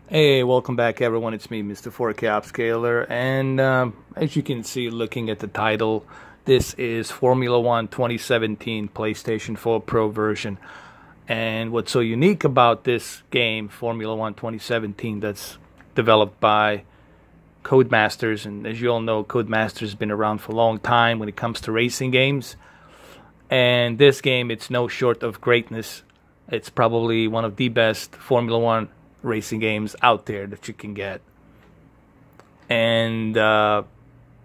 Hey, welcome back everyone, it's me, Mr. 4K Upscaler, and as you can see looking at the title, this is Formula 1 2017 PlayStation 4 Pro version. And what's so unique about this game, Formula 1 2017, that's developed by Codemasters, and as you all know, Codemasters has been around for a long time when it comes to racing games. And this game, it's no short of greatness. It's probably one of the best Formula 1 racing games out there that you can get. And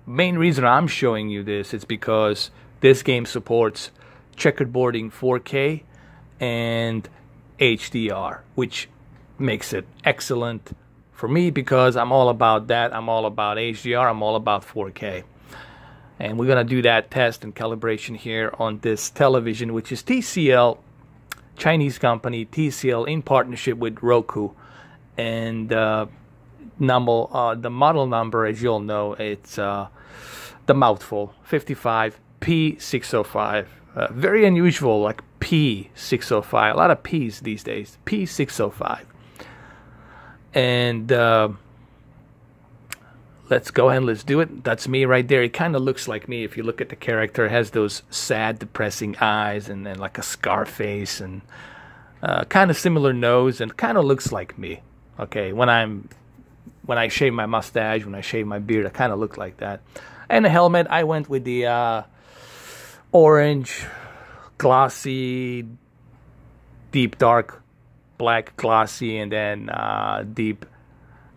main reason I'm showing you this is because this game supports checkerboarding 4K and HDR, which makes it excellent for me because I'm all about that. I'm all about HDR, I'm all about 4K. And we're gonna do that test and calibration here on this television, which is TCL, Chinese company, TCL, in partnership with Roku. And the model number, as you all know, it's the mouthful 55P605. Very unusual, like P605. A lot of P's these days. P605. And let's go ahead and let's do it. That's me right there. It kind of looks like me. If you look at the character, it has those sad, depressing eyes and then like a scar face and kind of similar nose, and kind of looks like me. Okay, when I shave my mustache, when I shave my beard, I kind of look like that. And the helmet, I went with the orange, glossy, deep dark black glossy, and then deep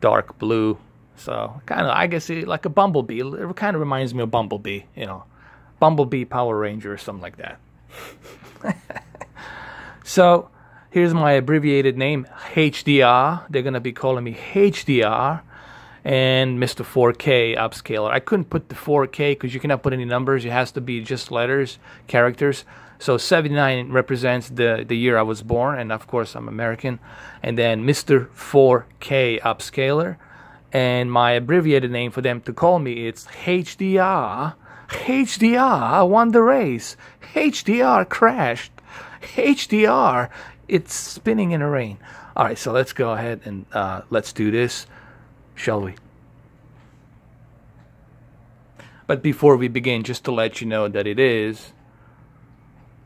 dark blue. So kind of, I guess, like a Bumblebee. It kind of reminds me of Bumblebee, you know, Bumblebee Power Ranger or something like that. So here's my abbreviated name, HDR. They're going to be calling me HDR, and Mr. 4K Upscaler. I couldn't put the 4K because you cannot put any numbers. It has to be just letters, characters. So 79 represents the year I was born, and of course I'm American. And then Mr. 4K Upscaler. And my abbreviated name for them to call me, it's HDR. HDR won the race. HDR crashed. HDR, it's spinning in the rain. All right, so let's go ahead and let's do this, shall we? But before we begin, just to let you know that it is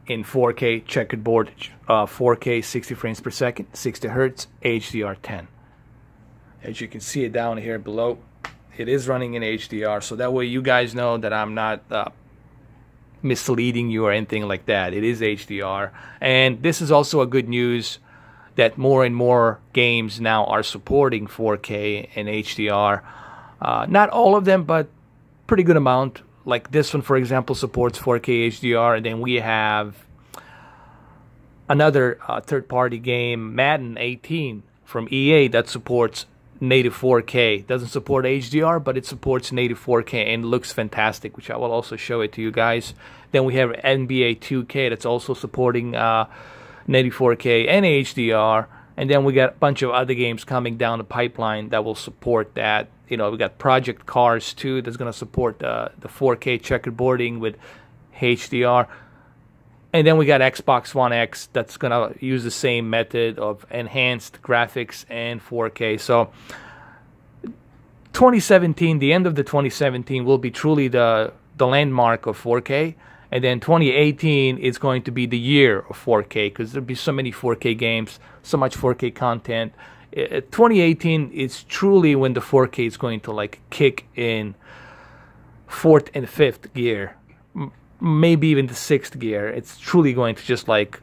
in 4K checkerboard, 4K 60 frames per second, 60 hertz, HDR 10. As you can see it down here below, it is running in HDR, so that way you guys know that I'm not misleading you or anything like that. It is HDR. And this is also a good news that more and more games now are supporting 4K and HDR. Not all of them, but pretty good amount. Like this one, for example, supports 4K HDR. And then we have another third-party game, Madden 18 from EA, that supports native 4K. Doesn't support HDR, but it supports native 4K and looks fantastic, which I will also show it to you guys. Then we have NBA 2K that's also supporting native 4K and HDR. And then we got a bunch of other games coming down the pipeline that will support that. You know, we got Project Cars 2 that's going to support the 4K checkerboarding with HDR. And then we got Xbox One X that's going to use the same method of enhanced graphics and 4K. So 2017, the end of the 2017 will be truly the landmark of 4K. And then 2018 is going to be the year of 4K because there'll be so many 4K games, so much 4K content. 2018 is truly when the 4K is going to like kick in fourth and fifth gear. Maybe even the sixth gear. It's truly going to just like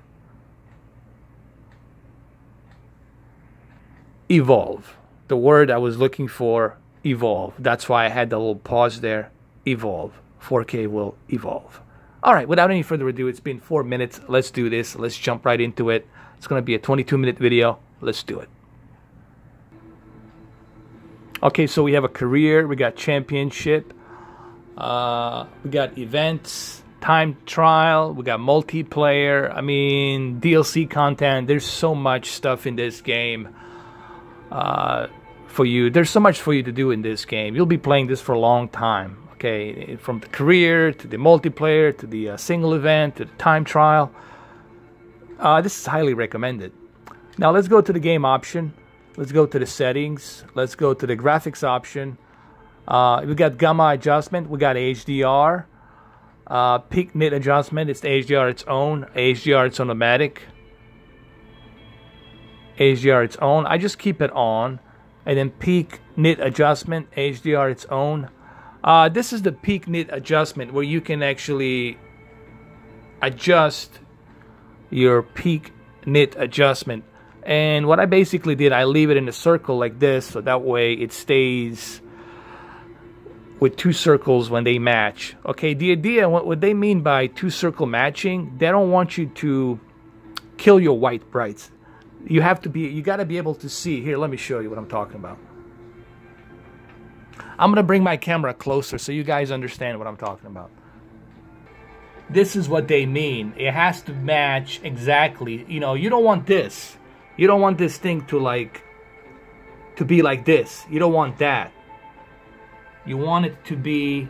evolve. The word I was looking for, evolve. That's why I had the little pause there. Evolve. 4K will evolve. All right, without any further ado, it's been 4 minutes. Let's do this. Let's jump right into it. It's going to be a 22-minute video. Let's do it. Okay, so we have a career. We got championship. We got events. Time trial, we got multiplayer, I mean DLC content. There's so much stuff in this game for you. There's so much for you to do in this game. You'll be playing this for a long time. Okay, from the career to the multiplayer to the single event to the time trial. This is highly recommended. Now let's go to the game option. Let's go to the settings. Let's go to the graphics option. We got gamma adjustment. We got HDR. Peak nit adjustment. It's the HDR its own. HDR it's automatic. HDR its own. I just keep it on. And then peak nit adjustment. HDR its own. This is the peak nit adjustment where you can actually adjust your peak nit adjustment. And what I basically did, I leave it in a circle like this, so that way it stays with two circles when they match. Okay, the idea, what they mean by two circle matching, they don't want you to kill your white brights. You gotta be able to see. Here, let me show you what I'm talking about. I'm gonna bring my camera closer so you guys understand what I'm talking about. This is what they mean. It has to match exactly. You know, you don't want this. You don't want this thing to be like this. You don't want that. You want it to be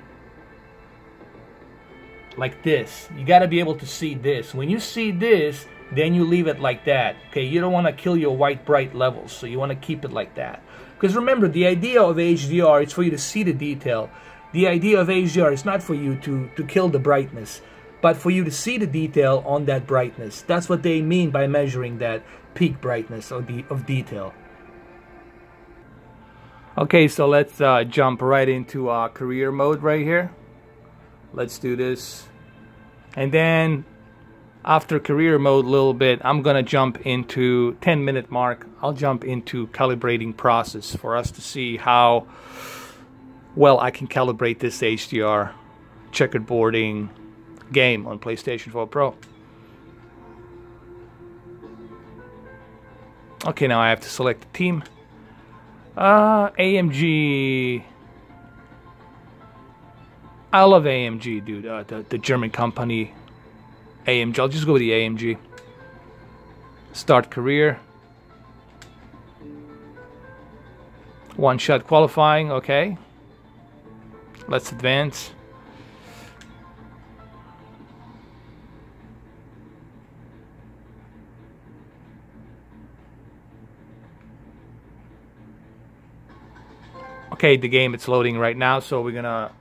like this. You got to be able to see this. When you see this, then you leave it like that. Okay, you don't want to kill your white bright levels, so you want to keep it like that. Because remember, the idea of HDR is for you to see the detail. The idea of HDR is not for you to kill the brightness, but for you to see the detail on that brightness. That's what they mean by measuring that peak brightness of detail. Okay, so let's jump right into career mode right here. Let's do this. And then after career mode a little bit, I'm gonna jump into 10-minute mark. I'll jump into calibrating process for us to see how well I can calibrate this HDR checkerboarding game on PlayStation 4 Pro. Okay, now I have to select the team. AMG. I love AMG, dude. The German company. AMG. I'll just go with the AMG. Start career. One-shot qualifying. Okay. Let's advance. Okay, the game, it's loading right now, so we're gonna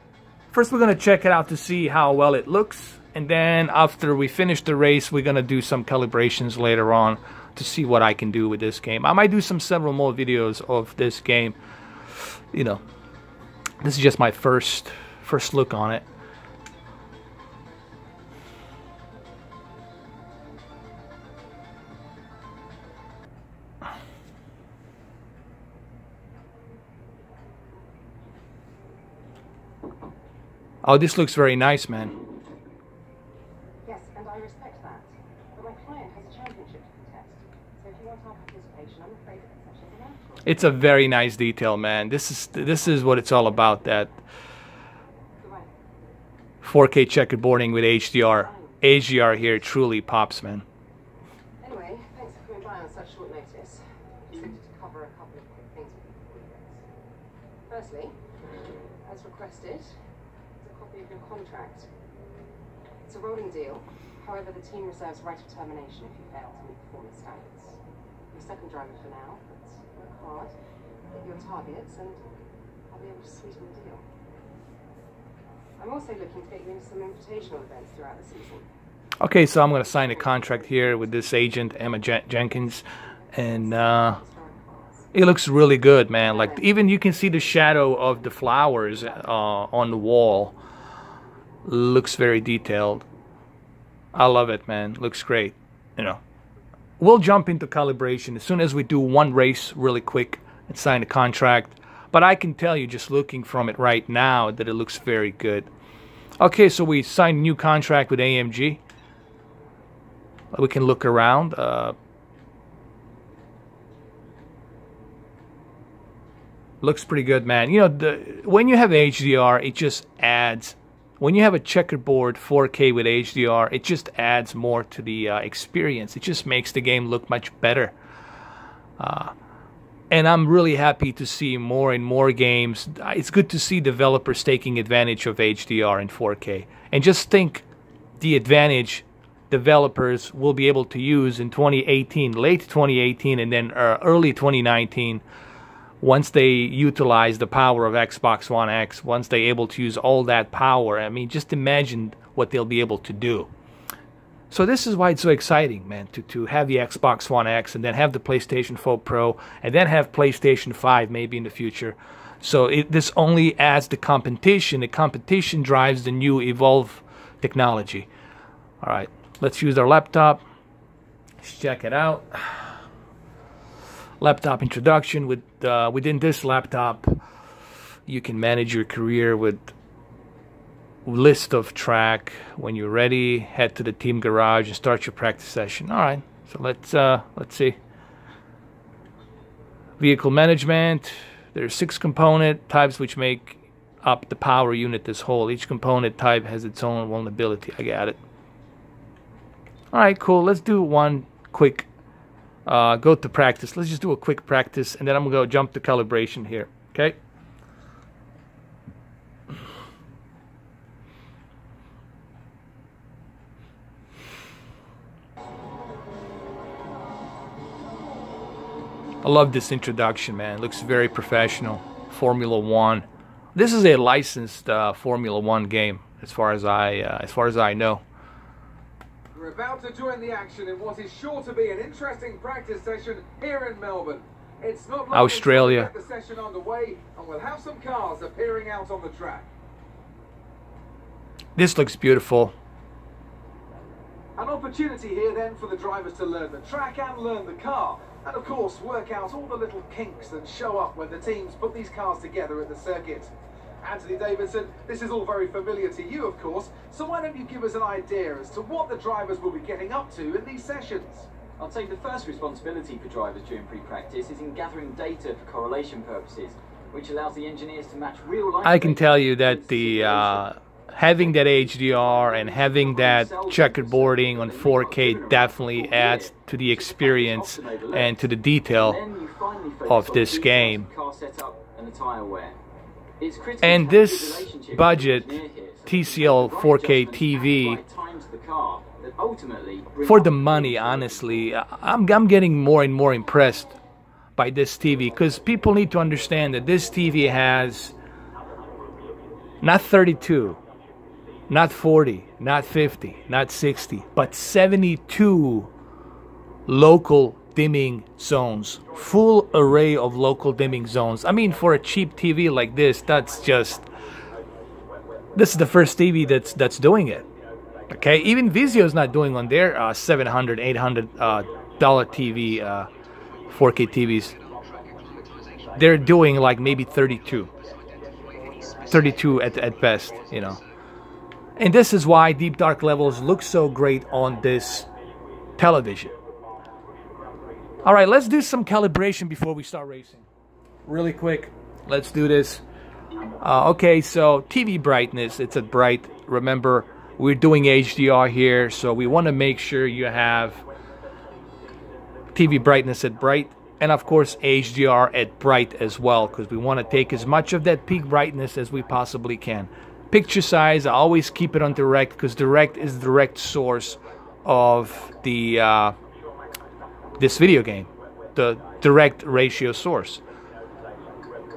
check it out to see how well it looks, and then after we finish the race, we're gonna do some calibrations later on to see what I can do with this game. I might do several more videos of this game. You know, this is just my first look on it. Oh, this looks very nice, man. Yes, and I respect that. But my client has a championship to contest. So if you want our participation, I'm afraid that it's actually financial. It's a very nice detail, man. This is what it's all about. That 4K checkerboarding with HDR. HDR here truly pops, man. Anyway, thanks for coming by on such short notice. I just wanted to cover a couple of quick things before you race. Firstly, as requested, of your contract. It's a rolling deal. However, the team reserves right of termination if you fail to meet performance standards. You're second driver for now, but work hard, hit your targets, and I'll be able to sweeten the deal. I'm also looking to get you into some invitational events throughout the season. Okay, so I'm going to sign a contract here with this agent, Emma Jenkins, and it looks really good, man. Like, even you can see the shadow of the flowers on the wall. Looks very detailed. I love it, man. Looks great. You know, we'll jump into calibration as soon as we do one race really quick and sign a contract. But I can tell you, just looking from it right now, that it looks very good. Okay, so we signed a new contract with AMG. We can look around. Looks pretty good, man. You know, when you have HDR, it just adds. When you have a checkerboard 4K with HDR, it just adds more to the experience. It just makes the game look much better. And I'm really happy to see more and more games. It's good to see developers taking advantage of HDR and 4K. And just think the advantage developers will be able to use in 2018, late 2018, and then early 2019, once they utilize the power of Xbox One X, once they're able to use all that power. I mean, just imagine what they'll be able to do. So this is why it's so exciting, man, to have the Xbox One X and then have the PlayStation 4 Pro and then have PlayStation 5 maybe in the future. So this only adds the competition. The competition drives the new evolve technology. All right, let's use our laptop. Let's check it out. Laptop introduction. Within this laptop, you can manage your career with list of track. When you're ready, head to the team garage and start your practice session. All right, so let's see. Vehicle management. There's 6 component types which make up the power unit as whole. Each component type has its own vulnerability. I got it. All right, cool. Let's do one quick go to practice. Let's just do a quick practice, and then I'm gonna go jump to calibration here. Okay. I love this introduction, man. It looks very professional. Formula One. This is a licensed Formula One game, as far as I know. We're about to join the action in what is sure to be an interesting practice session here in Melbourne. It's not long Australia. until we get the session underway, and we'll have some cars appearing out on the track. This looks beautiful. An opportunity here then for the drivers to learn the track and learn the car, and of course work out all the little kinks that show up when the teams put these cars together at the circuit. Anthony Davidson, this is all very familiar to you, of course, so why don't you give us an idea as to what the drivers will be getting up to in these sessions? I'd say the first responsibility for drivers during pre-practice is in gathering data for correlation purposes, which allows the engineers to match real-life. I can tell you that the having that HDR and having that checkerboarding on 4K definitely adds to the experience and to the detail of this game. And this budget TCL 4K TV, for the money, honestly, I'm getting more and more impressed by this TV, because people need to understand that this TV has not 32, not 40, not 50, not 60, but 72 local dimming zones. Full array of local dimming zones. I mean, for a cheap TV like this, this is the first TV that's doing it. Okay, even Vizio is not doing on their $700, $800 TV 4K TVs. They're doing like maybe 32 at best, you know. And this is why deep dark levels look so great on this television. All right, let's do some calibration before we start racing. Really quick, let's do this. Okay, so TV brightness, it's at bright. Remember, we're doing HDR here, so we want to make sure you have TV brightness at bright, and of course HDR at bright as well, because we want to take as much of that peak brightness as we possibly can. Picture size, I always keep it on direct, because direct is the direct source of the this video game, the direct ratio source.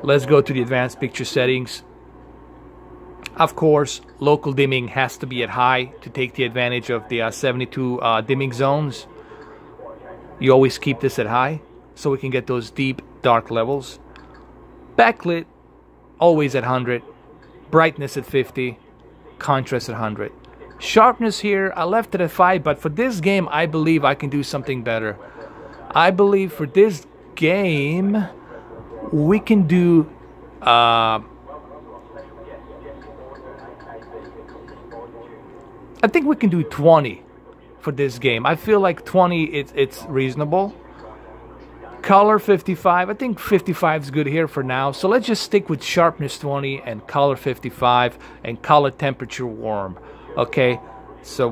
Let's go to the advanced picture settings. Of course, local dimming has to be at high to take the advantage of the 72 dimming zones. You always keep this at high so we can get those deep dark levels. Backlit always at 100, brightness at 50, contrast at 100. Sharpness here, I left it at 5, but for this game I believe I can do something better. I believe for this game we can do I think we can do 20 for this game. I feel like 20 it's reasonable. Color 55, I think 55 is good here for now. So let's just stick with sharpness 20 and color 55 and color temperature warm. Okay, so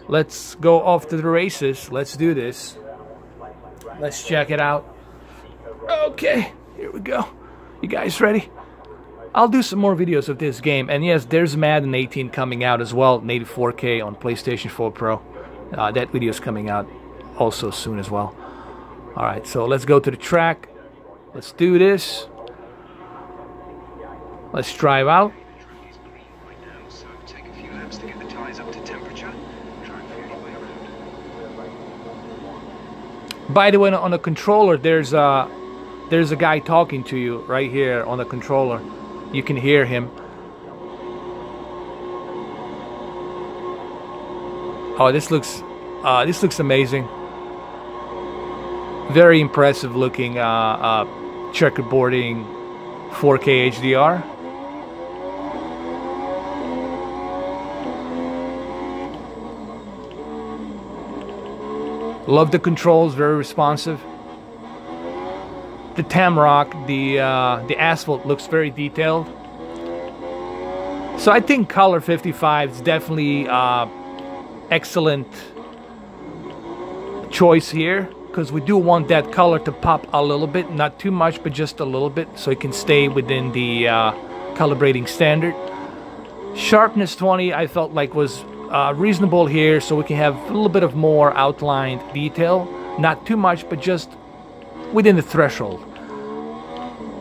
let's go off to the races. Let's do this. Let's check it out. Okay, here we go. You guys ready? I'll do some more videos of this game. And yes, there's Madden 18 coming out as well, native 4K on PlayStation 4 Pro. That video is coming out also soon as well. Alright, so let's go to the track. Let's do this. Let's drive out. By the way, on the controller, there's a guy talking to you right here on the controller. You can hear him. Oh, this looks amazing. Very impressive looking checkerboarding 4K HDR. Love the controls, very responsive. The tamrock, the asphalt looks very detailed. So I think color 55 is definitely excellent choice here, because we do want that color to pop a little bit, not too much, but just a little bit, so it can stay within the calibrating standard. Sharpness 20 I felt like was reasonable here, so we can have a little bit of more outlined detail, not too much, but just within the threshold.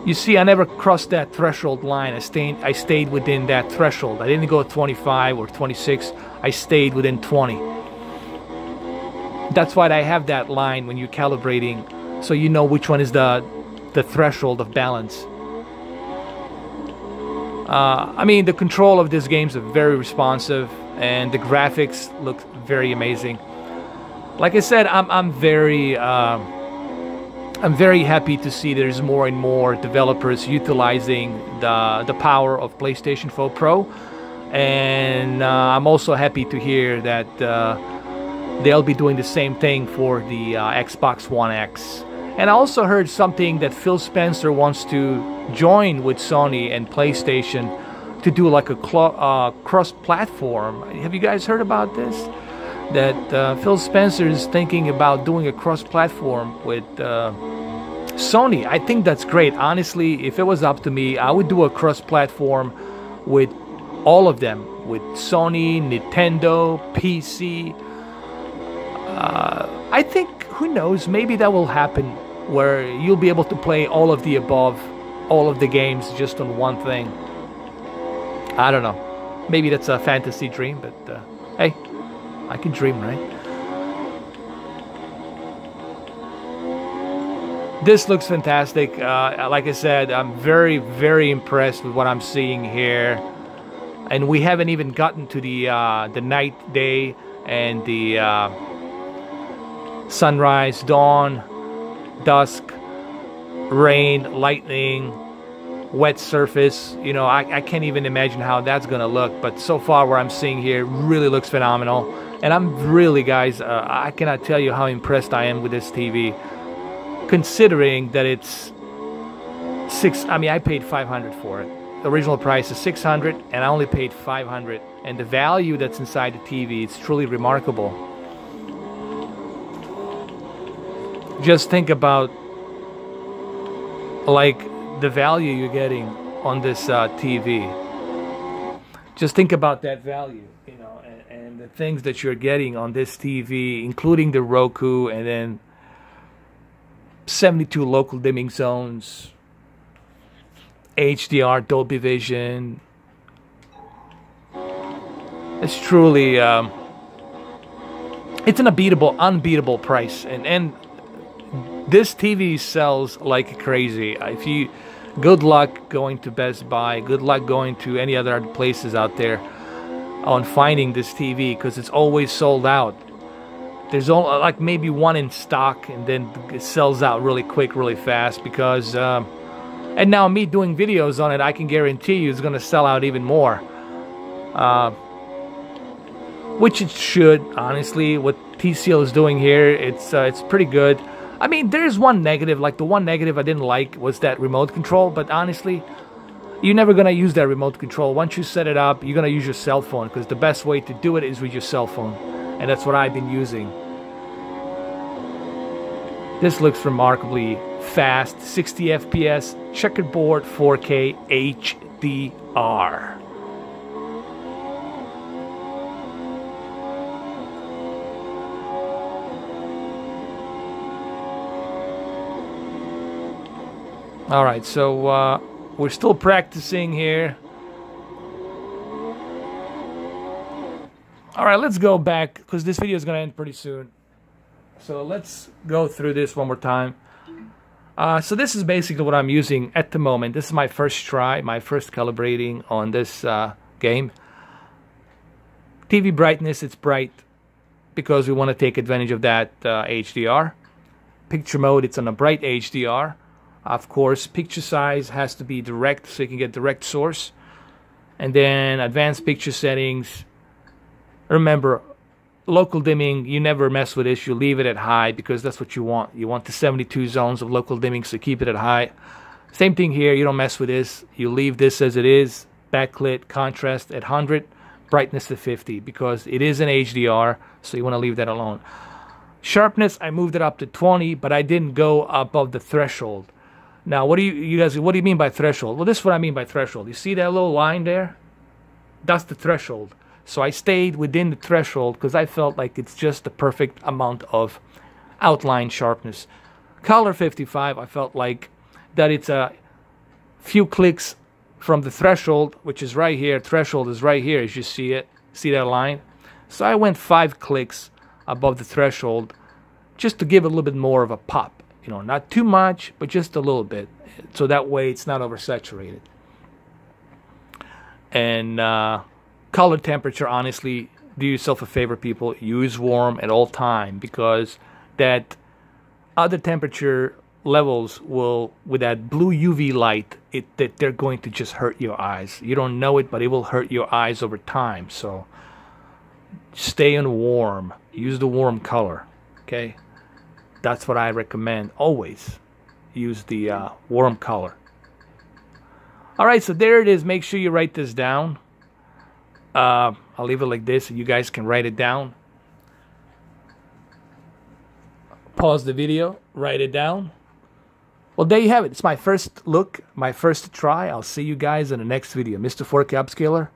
You see, I never crossed that threshold line. I stayed within that threshold. I didn't go 25 or 26. I stayed within 20. That's why I have that line when you're calibrating, so you know which one is the threshold of balance. I mean, the control of this game is very responsive, and the graphics look very amazing. Like I said, I'm very happy to see there's more and more developers utilizing the power of PlayStation 4 Pro, and I'm also happy to hear that they'll be doing the same thing for the Xbox One X. And I also heard something that Phil Spencer wants to join with Sony and PlayStation to do like a cross-platform. Have you guys heard about this? That Phil Spencer is thinking about doing a cross-platform with Sony. I think that's great. Honestly, if it was up to me, I would do a cross-platform with all of them, with Sony, Nintendo, PC. I think, who knows, maybe that will happen, where you'll be able to play all of the above, all of the games just on one thing. I don't know. Maybe that's a fantasy dream, but hey, I can dream, right? This looks fantastic. Like I said, I'm very, very impressed with what I'm seeing here. And we haven't even gotten to the night, day, and the sunrise, dawn, dusk, rain, lightning, wet surface. You know, I can't even imagine how that's gonna look, but so far what I'm seeing here really looks phenomenal. And I'm really, guys, I cannot tell you how impressed I am with this TV, considering that it's I paid $500 for it. The original price is $600 and I only paid $500, and the value that's inside the TV, it's truly remarkable. Just think about like the value you're getting on this TV. Just think about that value, you know, and the things that you're getting on this TV, including the Roku, and then 72 local dimming zones, HDR, Dolby Vision. It's truly it's an unbeatable price, and this TV sells like crazy. If you, good luck going to Best Buy, good luck going to any other places out there on finding this TV, because it's always sold out. There's only like maybe one in stock, and then it sells out really quick, really fast, because and now me doing videos on it, I can guarantee you it's gonna sell out even more, which it should. Honestly, what TCL is doing here, it's pretty good. I mean, there's one negative. Like, the one negative I didn't like was that remote control, but honestly, you're never gonna use that remote control. Once you set it up, you're gonna use your cell phone, because the best way to do it is with your cell phone, and that's what I've been using. This looks remarkably fast. 60 FPS, checkerboard, 4K HDR. Alright, so we're still practicing here. Alright, let's go back, because this video is going to end pretty soon. So let's go through this one more time. So this is basically what I'm using at the moment. This is my first try, my first calibrating on this game. TV brightness, it's bright because we want to take advantage of that HDR. Picture mode, it's on a bright HDR. Of course, picture size has to be direct so you can get direct source. And then advanced picture settings. Remember, local dimming, you never mess with this. You leave it at high because that's what you want. You want the 72 zones of local dimming, so keep it at high. Same thing here, you don't mess with this. You leave this as it is. Backlit, contrast at 100, brightness at 50 because it is an HDR, so you want to leave that alone. Sharpness, I moved it up to 20, but I didn't go above the threshold. Now, what do you guys, what do you mean by threshold? Well, this is what I mean by threshold. You see that little line there? That's the threshold. So I stayed within the threshold because I felt like it's just the perfect amount of outline sharpness. Color 55, I felt like that it's a few clicks from the threshold, which is right here. Threshold is right here, as you see it. See that line? So I went 5 clicks above the threshold just to give it a little bit more of a pop. You know, not too much, but just a little bit. So that way it's not oversaturated. And color temperature, honestly, do yourself a favor, people. Use warm at all time because that other temperature levels will, with that blue UV light, that they're going to just hurt your eyes. You don't know it, but it will hurt your eyes over time. So stay on warm. Use the warm color, okay? That's what I recommend. Always use the warm color. All right, so there it is. Make sure you write this down. I'll leave it like this so you guys can write it down. Pause the video, write it down. Well, there you have it. It's my first look, my first try. I'll see you guys in the next video. Mr. 4K Upscaler,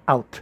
out.